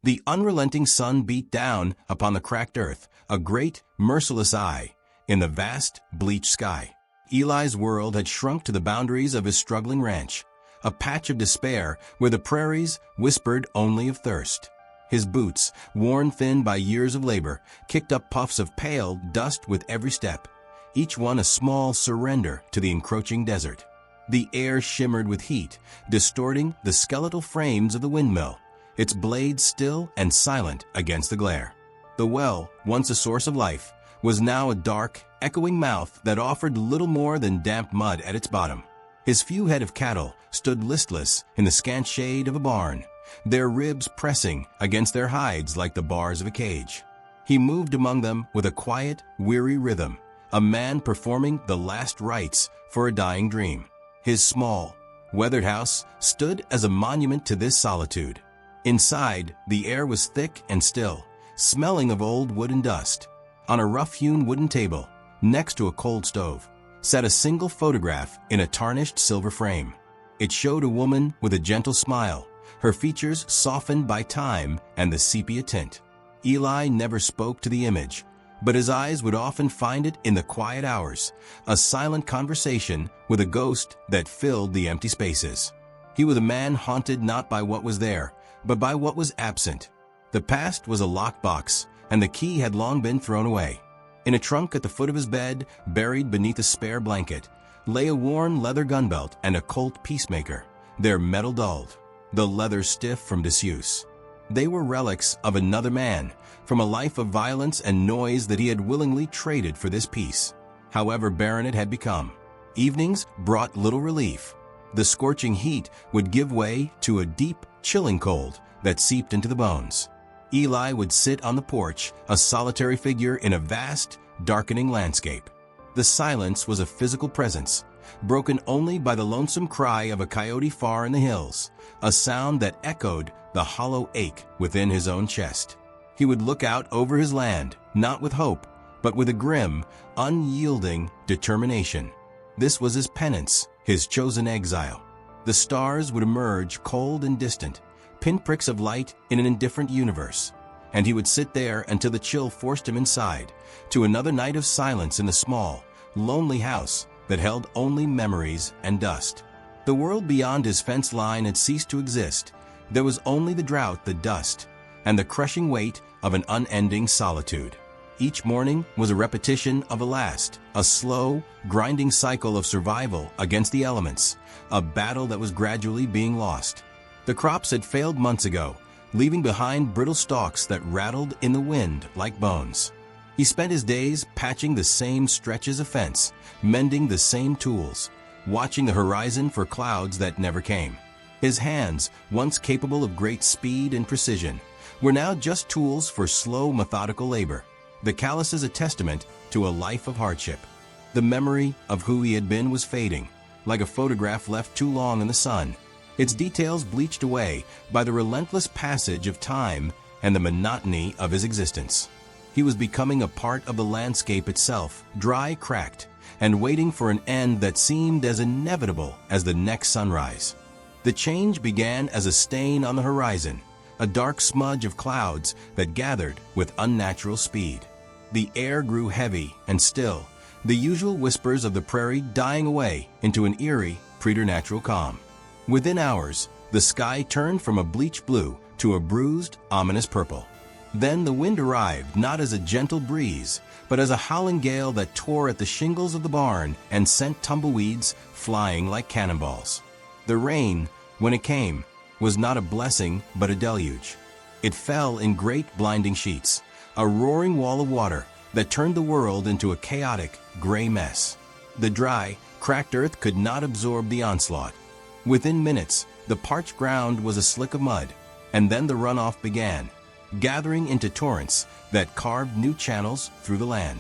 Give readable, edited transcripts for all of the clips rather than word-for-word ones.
The unrelenting sun beat down upon the cracked earth, a great, merciless eye, in the vast, bleached sky. Eli's world had shrunk to the boundaries of his struggling ranch, a patch of despair where the prairies whispered only of thirst. His boots, worn thin by years of labor, kicked up puffs of pale dust with every step, each one a small surrender to the encroaching desert. The air shimmered with heat, distorting the skeletal frames of the windmill, its blades still and silent against the glare. The well, once a source of life, was now a dark, echoing mouth that offered little more than damp mud at its bottom. His few head of cattle stood listless in the scant shade of a barn, their ribs pressing against their hides like the bars of a cage. He moved among them with a quiet, weary rhythm, a man performing the last rites for a dying dream. His small, weathered house stood as a monument to this solitude. Inside, the air was thick and still, smelling of old wood and dust. On a rough-hewn wooden table, next to a cold stove, sat a single photograph in a tarnished silver frame. It showed a woman with a gentle smile, her features softened by time and the sepia tint. Eli never spoke to the image, but his eyes would often find it in the quiet hours, a silent conversation with a ghost that filled the empty spaces. He was a man haunted not by what was there, but by what was absent. The past was a locked box, and the key had long been thrown away. In a trunk at the foot of his bed, buried beneath a spare blanket, lay a worn leather gun belt and a Colt Peacemaker, their metal dulled, the leather stiff from disuse. They were relics of another man, from a life of violence and noise that he had willingly traded for this peace, however barren it had become. Evenings brought little relief. The scorching heat would give way to a deep, chilling cold that seeped into the bones. Eli would sit on the porch, a solitary figure in a vast, darkening landscape. The silence was a physical presence, broken only by the lonesome cry of a coyote far in the hills, a sound that echoed the hollow ache within his own chest. He would look out over his land, not with hope, but with a grim, unyielding determination. This was his penance, his chosen exile. The stars would emerge cold and distant, pinpricks of light in an indifferent universe, and he would sit there until the chill forced him inside, to another night of silence in the small, lonely house that held only memories and dust. The world beyond his fence line had ceased to exist. There was only the drought, the dust, and the crushing weight of an unending solitude. Each morning was a repetition of a slow, grinding cycle of survival against the elements, a battle that was gradually being lost. The crops had failed months ago, leaving behind brittle stalks that rattled in the wind like bones. He spent his days patching the same stretches of fence, mending the same tools, watching the horizon for clouds that never came. His hands, once capable of great speed and precision, were now just tools for slow, methodical labor. The callus is a testament to a life of hardship. The memory of who he had been was fading, like a photograph left too long in the sun, its details bleached away by the relentless passage of time and the monotony of his existence. He was becoming a part of the landscape itself, dry, cracked, and waiting for an end that seemed as inevitable as the next sunrise. The change began as a stain on the horizon, a dark smudge of clouds that gathered with unnatural speed. The air grew heavy and still, the usual whispers of the prairie dying away into an eerie, preternatural calm. Within hours, the sky turned from a bleached blue to a bruised, ominous purple. Then the wind arrived not as a gentle breeze, but as a howling gale that tore at the shingles of the barn and sent tumbleweeds flying like cannonballs. The rain, when it came, was not a blessing but a deluge. It fell in great blinding sheets, a roaring wall of water that turned the world into a chaotic, gray mess. The dry, cracked earth could not absorb the onslaught. Within minutes, the parched ground was a slick of mud, and then the runoff began, gathering into torrents that carved new channels through the land.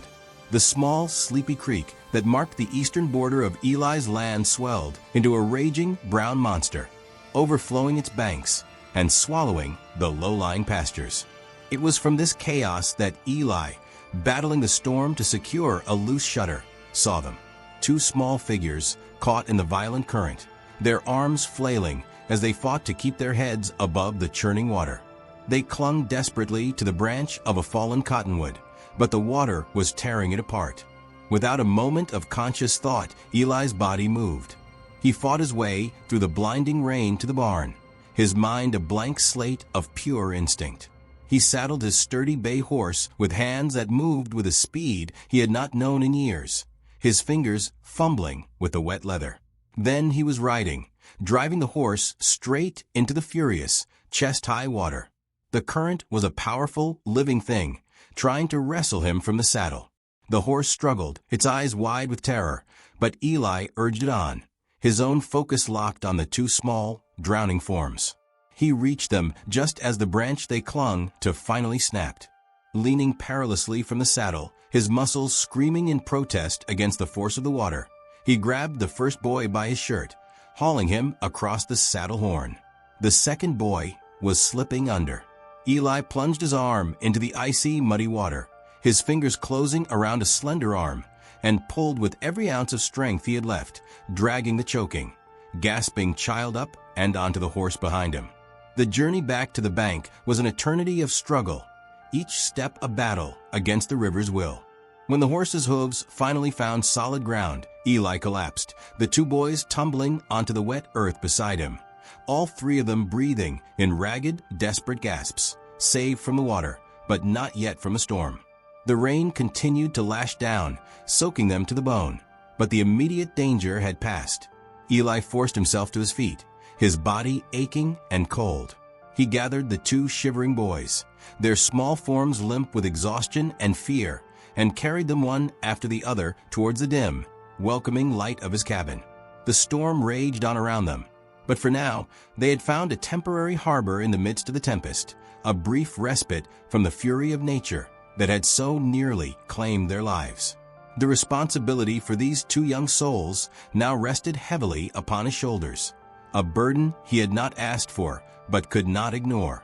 The small, sleepy creek that marked the eastern border of Eli's land swelled into a raging brown monster, overflowing its banks and swallowing the low-lying pastures. It was from this chaos that Eli, battling the storm to secure a loose shutter, saw them. Two small figures caught in the violent current, their arms flailing as they fought to keep their heads above the churning water. They clung desperately to the branch of a fallen cottonwood, but the water was tearing it apart. Without a moment of conscious thought, Eli's body moved. He fought his way through the blinding rain to the barn, his mind a blank slate of pure instinct. He saddled his sturdy bay horse with hands that moved with a speed he had not known in years, his fingers fumbling with the wet leather. Then he was riding, driving the horse straight into the furious, chest-high water. The current was a powerful, living thing, trying to wrestle him from the saddle. The horse struggled, its eyes wide with terror, but Eli urged it on, his own focus locked on the two small, drowning forms. He reached them just as the branch they clung to finally snapped. Leaning perilously from the saddle, his muscles screaming in protest against the force of the water, he grabbed the first boy by his shirt, hauling him across the saddle horn. The second boy was slipping under. Eli plunged his arm into the icy, muddy water, his fingers closing around a slender arm, and pulled with every ounce of strength he had left, dragging the choking, gasping child up and onto the horse behind him. The journey back to the bank was an eternity of struggle, each step a battle against the river's will. When the horse's hooves finally found solid ground, Eli collapsed, the two boys tumbling onto the wet earth beside him, all three of them breathing in ragged, desperate gasps, saved from the water, but not yet from a storm. The rain continued to lash down, soaking them to the bone, but the immediate danger had passed. Eli forced himself to his feet, his body aching and cold. He gathered the two shivering boys, their small forms limp with exhaustion and fear, and carried them one after the other towards the dim, welcoming light of his cabin. The storm raged on around them, but for now, they had found a temporary harbor in the midst of the tempest, a brief respite from the fury of nature that had so nearly claimed their lives. The responsibility for these two young souls now rested heavily upon his shoulders, a burden he had not asked for but could not ignore.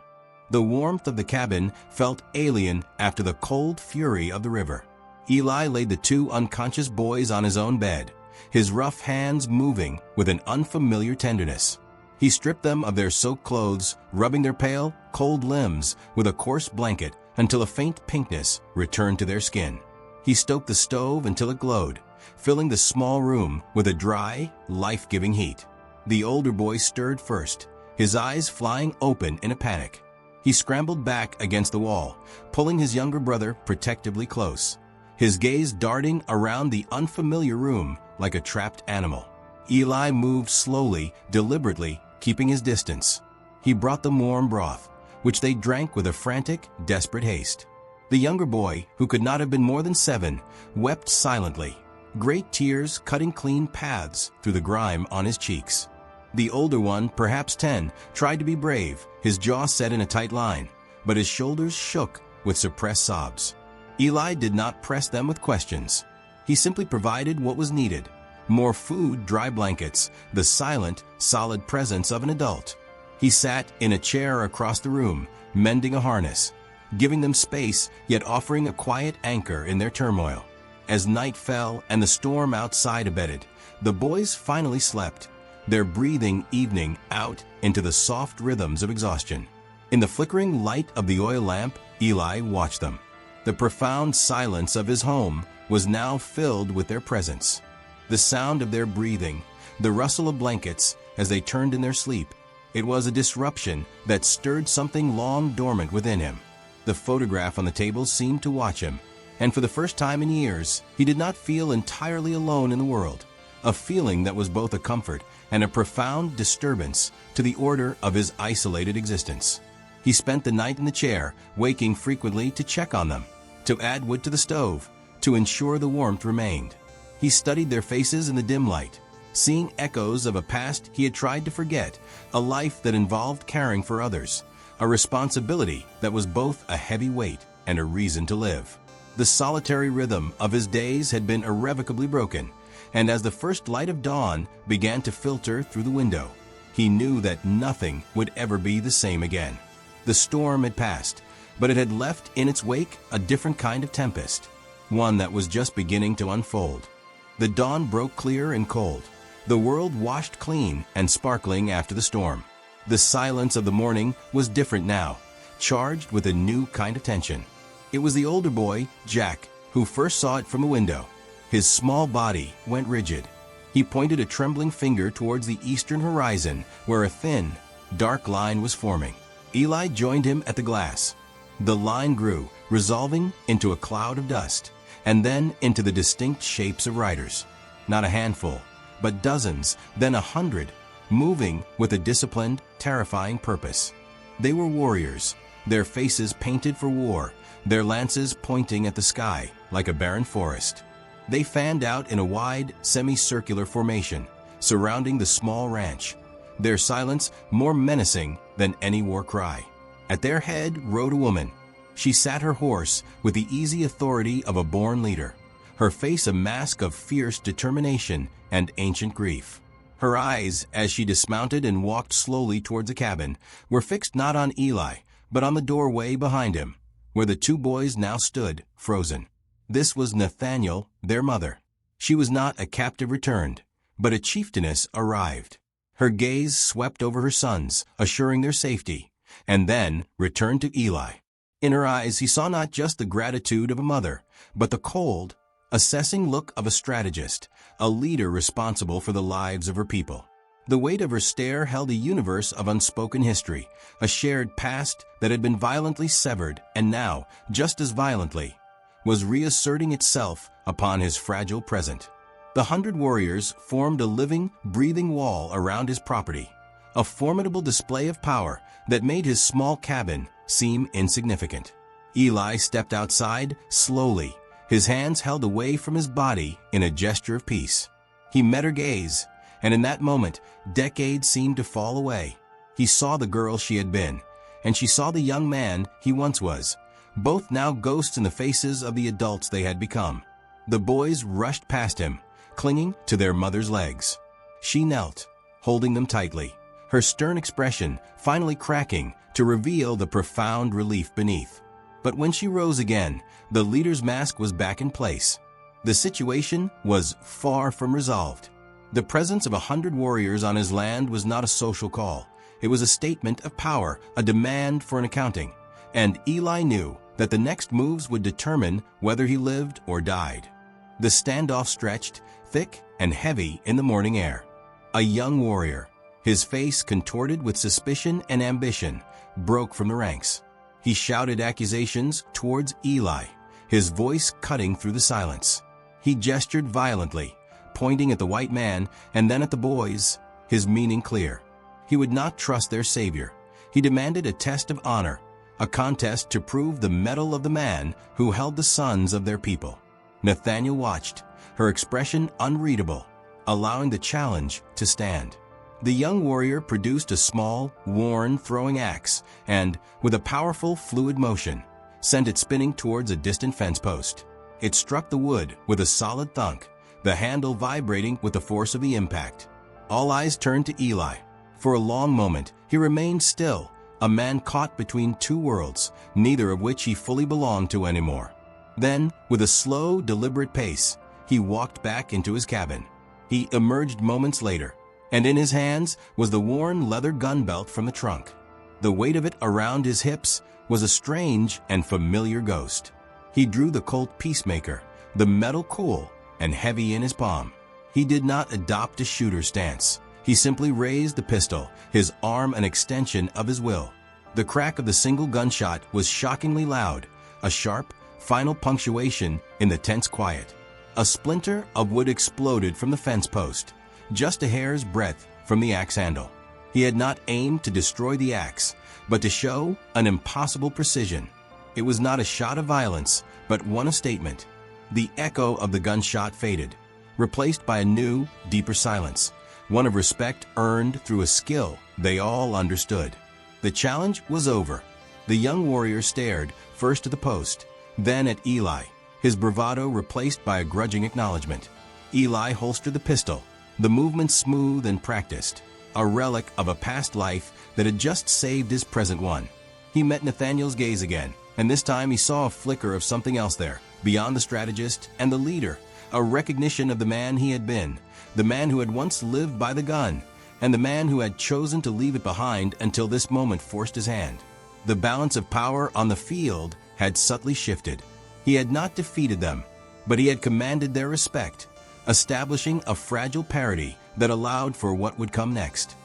The warmth of the cabin felt alien after the cold fury of the river. Eli laid the two unconscious boys on his own bed, his rough hands moving with an unfamiliar tenderness. He stripped them of their soaked clothes, rubbing their pale, cold limbs with a coarse blanket until a faint pinkness returned to their skin. He stoked the stove until it glowed, filling the small room with a dry, life-giving heat. The older boy stirred first, his eyes flying open in a panic. He scrambled back against the wall, pulling his younger brother protectively close, his gaze darting around the unfamiliar room like a trapped animal. Eli moved slowly, deliberately, keeping his distance. He brought them warm broth, which they drank with a frantic, desperate haste. The younger boy, who could not have been more than 7, wept silently, great tears cutting clean paths through the grime on his cheeks. The older one, perhaps 10, tried to be brave, his jaw set in a tight line, but his shoulders shook with suppressed sobs. Eli did not press them with questions. He simply provided what was needed: more food, dry blankets, the silent, solid presence of an adult. He sat in a chair across the room, mending a harness, giving them space yet offering a quiet anchor in their turmoil. As night fell and the storm outside abated, the boys finally slept, their breathing evening out into the soft rhythms of exhaustion. In the flickering light of the oil lamp, Eli watched them. The profound silence of his home was now filled with their presence. The sound of their breathing, the rustle of blankets as they turned in their sleep. It was a disruption that stirred something long dormant within him. The photograph on the table seemed to watch him, and for the first time in years, he did not feel entirely alone in the world, a feeling that was both a comfort and a profound disturbance to the order of his isolated existence. He spent the night in the chair, waking frequently to check on them, to add wood to the stove, to ensure the warmth remained. He studied their faces in the dim light, seeing echoes of a past he had tried to forget, a life that involved caring for others, a responsibility that was both a heavy weight and a reason to live. The solitary rhythm of his days had been irrevocably broken, and as the first light of dawn began to filter through the window, he knew that nothing would ever be the same again. The storm had passed, but it had left in its wake a different kind of tempest, one that was just beginning to unfold. The dawn broke clear and cold, the world washed clean and sparkling after the storm. The silence of the morning was different now, charged with a new kind of tension. It was the older boy, Jack, who first saw it from a window. His small body went rigid. He pointed a trembling finger towards the eastern horizon where a thin, dark line was forming. Eli joined him at the glass. The line grew, resolving into a cloud of dust, and then into the distinct shapes of riders. Not a handful, but dozens, then 100, moving with a disciplined, terrifying purpose. They were warriors, their faces painted for war, their lances pointing at the sky like a barren forest. They fanned out in a wide, semicircular formation, surrounding the small ranch, their silence more menacing than any war cry. At their head rode a woman. She sat her horse with the easy authority of a born leader, her face a mask of fierce determination and ancient grief. Her eyes, as she dismounted and walked slowly towards the cabin, were fixed not on Eli, but on the doorway behind him, where the two boys now stood, frozen. This was Nathaniel, their mother. She was not a captive returned, but a chieftainess arrived. Her gaze swept over her sons, assuring their safety, and then returned to Eli. In her eyes he saw not just the gratitude of a mother, but the cold, assessing look of a strategist, a leader responsible for the lives of her people. The weight of her stare held a universe of unspoken history, a shared past that had been violently severed and now, just as violently, was reasserting itself upon his fragile present. The 100 warriors formed a living, breathing wall around his property, a formidable display of power that made his small cabin seem insignificant. Eli stepped outside slowly, his hands held away from his body in a gesture of peace. He met her gaze, and in that moment, decades seemed to fall away. He saw the girl she had been, and she saw the young man he once was, both now ghosts in the faces of the adults they had become. The boys rushed past him, clinging to their mother's legs. She knelt, holding them tightly, her stern expression finally cracking to reveal the profound relief beneath. But when she rose again, the leader's mask was back in place. The situation was far from resolved. The presence of 100 warriors on his land was not a social call. It was a statement of power, a demand for an accounting. And Eli knew that the next moves would determine whether he lived or died. The standoff stretched, thick and heavy in the morning air. A young warrior, his face contorted with suspicion and ambition, broke from the ranks. He shouted accusations towards Eli, his voice cutting through the silence. He gestured violently, pointing at the white man and then at the boys, his meaning clear. He would not trust their savior. He demanded a test of honor, a contest to prove the mettle of the man who held the sons of their people. Nathaniel watched, her expression unreadable, allowing the challenge to stand. The young warrior produced a small, worn throwing axe and, with a powerful, fluid motion, sent it spinning towards a distant fence post. It struck the wood with a solid thunk, the handle vibrating with the force of the impact. All eyes turned to Eli. For a long moment, he remained still, a man caught between two worlds, neither of which he fully belonged to anymore. Then, with a slow, deliberate pace, he walked back into his cabin. He emerged moments later, and in his hands was the worn leather gun belt from the trunk. The weight of it around his hips was a strange and familiar ghost. He drew the Colt Peacemaker, the metal cool and heavy in his palm. He did not adopt a shooter stance. He simply raised the pistol, his arm an extension of his will. The crack of the single gunshot was shockingly loud, a sharp, final punctuation in the tense quiet. A splinter of wood exploded from the fence post, just a hair's breadth from the axe handle. He had not aimed to destroy the axe, but to show an impossible precision. It was not a shot of violence, but one of statement. The echo of the gunshot faded, replaced by a new, deeper silence, one of respect earned through a skill they all understood. The challenge was over. The young warrior stared first at the post, then at Eli, his bravado replaced by a grudging acknowledgement. Eli holstered the pistol, the movement smooth and practiced, a relic of a past life that had just saved his present one. He met Nathaniel's gaze again, and this time he saw a flicker of something else there, beyond the strategist and the leader, a recognition of the man he had been, the man who had once lived by the gun, and the man who had chosen to leave it behind until this moment forced his hand. The balance of power on the field had subtly shifted. He had not defeated them, but he had commanded their respect, establishing a fragile parity that allowed for what would come next.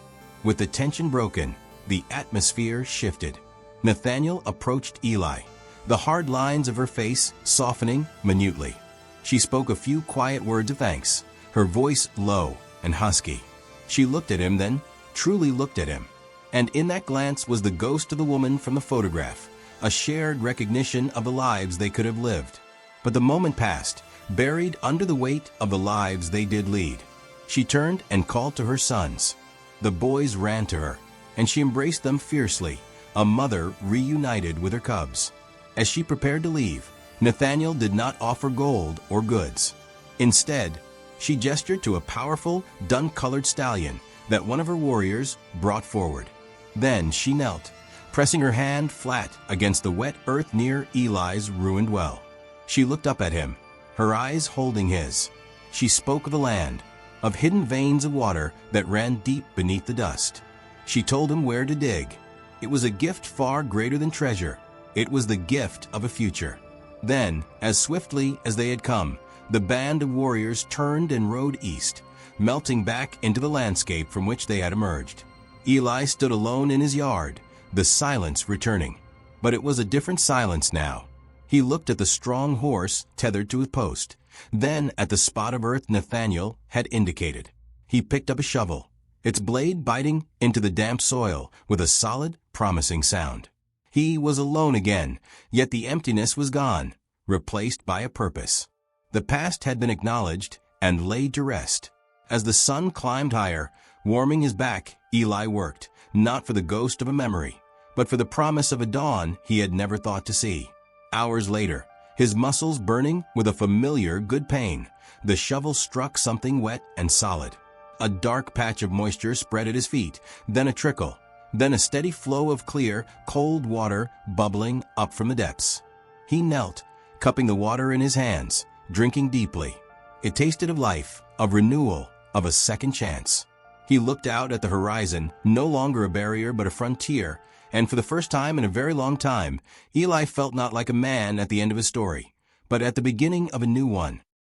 With the tension broken, the atmosphere shifted. Nathaniel approached Eli, the hard lines of her face softening minutely. She spoke a few quiet words of thanks, her voice low and husky. She looked at him then, truly looked at him. And in that glance was the ghost of the woman from the photograph, a shared recognition of the lives they could have lived. But the moment passed, buried under the weight of the lives they did lead. She turned and called to her sons. The boys ran to her, and she embraced them fiercely, a mother reunited with her cubs. As she prepared to leave, Nathaniel did not offer gold or goods. Instead, she gestured to a powerful, dun-colored stallion that one of her warriors brought forward. Then she knelt, pressing her hand flat against the wet earth near Eli's ruined well. She looked up at him, her eyes holding his. She spoke of the land, of hidden veins of water that ran deep beneath the dust. She told him where to dig. It was a gift far greater than treasure. It was the gift of a future. Then, as swiftly as they had come, the band of warriors turned and rode east, melting back into the landscape from which they had emerged. Eli stood alone in his yard, the silence returning. But it was a different silence now. He looked at the strong horse tethered to a post, then at the spot of earth Nathaniel had indicated. He picked up a shovel, its blade biting into the damp soil with a solid, promising sound. He was alone again, yet the emptiness was gone, replaced by a purpose. The past had been acknowledged and laid to rest. As the sun climbed higher, warming his back, Eli worked, not for the ghost of a memory, but for the promise of a dawn he had never thought to see. Hours later, his muscles burning with a familiar good pain, the shovel struck something wet and solid. A dark patch of moisture spread at his feet, then a trickle, then a steady flow of clear, cold water bubbling up from the depths. He knelt, cupping the water in his hands, drinking deeply. It tasted of life, of renewal, of a second chance. He looked out at the horizon, no longer a barrier but a frontier, and for the first time in a very long time, Eli felt not like a man at the end of his story, but at the beginning of a new one.